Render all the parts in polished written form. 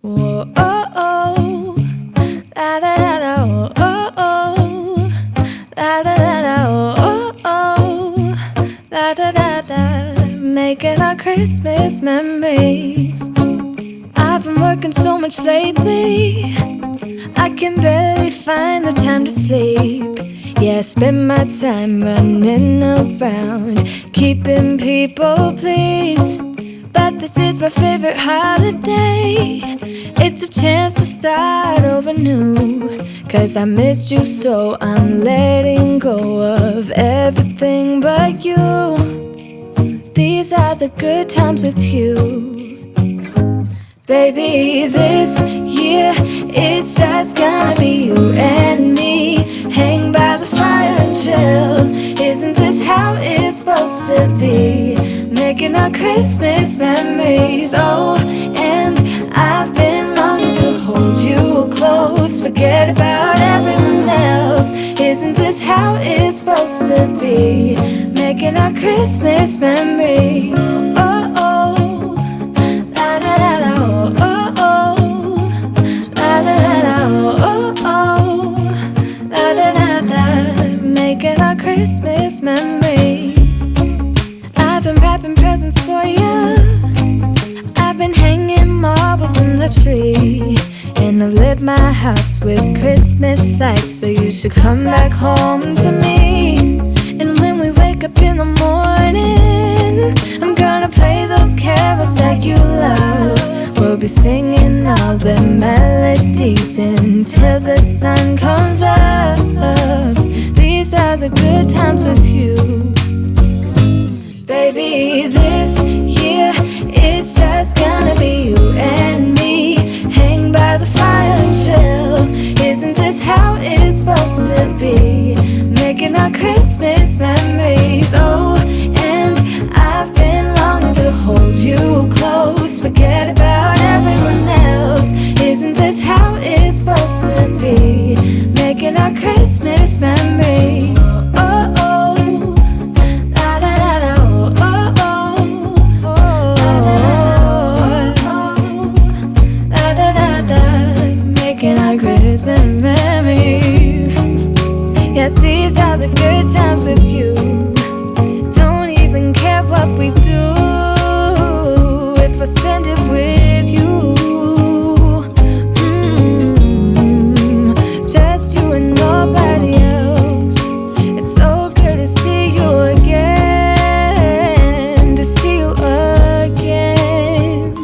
Whoa, oh, oh, la da da da, oh, oh, oh, la da da da, oh, oh, oh, la da da da, making our Christmas memories. I've been working so much lately, I can barely find the time to sleep. Yeah, I spend my time running around, keeping people pleased. But this is my favorite holiday. It's a chance to start over new. Cause I missed you so I'm letting go of everything but you. These are the good times with you. Baby, this year it's just gonna be you and me. Hang by the fire and chill. Isn't this how it's supposed to be? Making our Christmas memories. Oh, and I've been longing to hold you close. Forget about everyone else. Isn't this how it's supposed to be? Making our Christmas memories. Oh, oh, la da da da, oh, oh, oh, la da da da, oh, oh, oh, la da da da, making our Christmas memories. I've been wrapping presents for you. I've been hanging marbles in the tree, and I've lit my house with Christmas lights. So you should come back home to me. And when we wake up in the morning, I'm gonna play those carols that you love. We'll be singing all the melodies until the sun comes up. These are the good times with you. Baby, this year it's just gonna be you and me. Hang by the fire and chill. Isn't this how it's supposed to be? Making our Christmas memories. Oh, and I've been longing to hold you close. Forget about everyone else. Isn't this how it's supposed to be? Making our Christmas memories. Oh, oh, la da da da, oh, oh, oh, la da da da, making our Christmas memories. Yes, these are the good times with you. Don't even care what we do if I spend it with you. Just you and nobody else. It's so good to see you again, to see you again.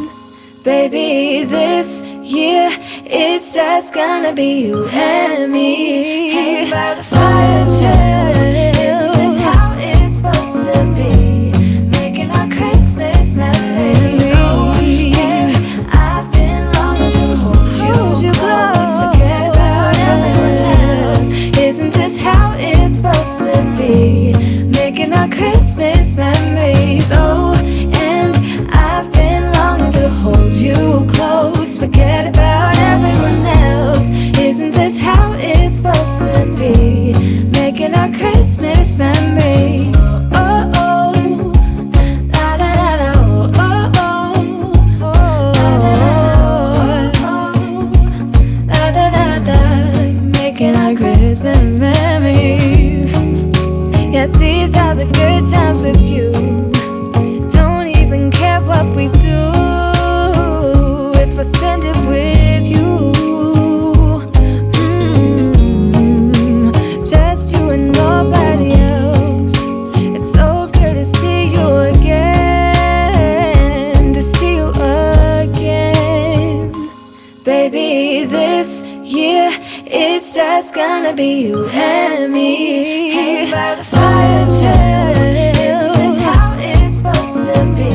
Baby, this year it's just gonna be you and me. Hang by the fire and chill. Isn't this how it's supposed to be? Making our Christmas memories. Oh, and I've been longing to hold you close. Forget about everyone else. Isn't this how it's supposed to be? Making our Christmas memories. Oh, and I've been longing to hold you close. Forget about everyone else. Isn't this how it's supposed to be? Making our Christmas memories. Oh, oh, la da da da, oh, oh, oh, la da da da, making our Christmas memories. Yes, these are the good times with you. Don't even care what we do if I spend it with you. Just you and nobody else. It's so good to see you again, to see you again. Baby, this year it's just gonna be you and me. Hang by the fire and chill. Isn't this how it's supposed to be?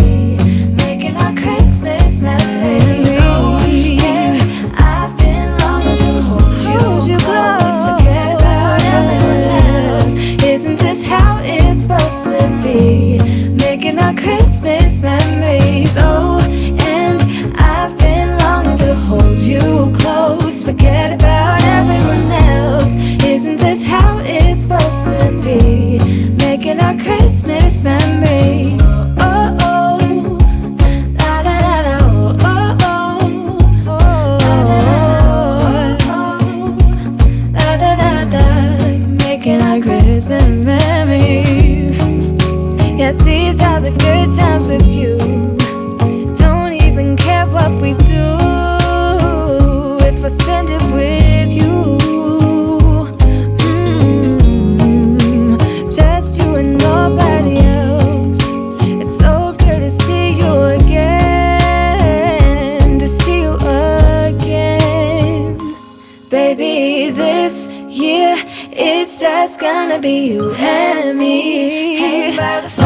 Making our Christmas memories. Oh, and I've been longing to hold you close. Forget about everyone else. Isn't this how it's supposed to be? Making our Christmas memories. Oh, and I've been longing to hold you close. Forget about everyone else. Isn't this how it's supposed to be? It's just gonna be you and me. Hang by the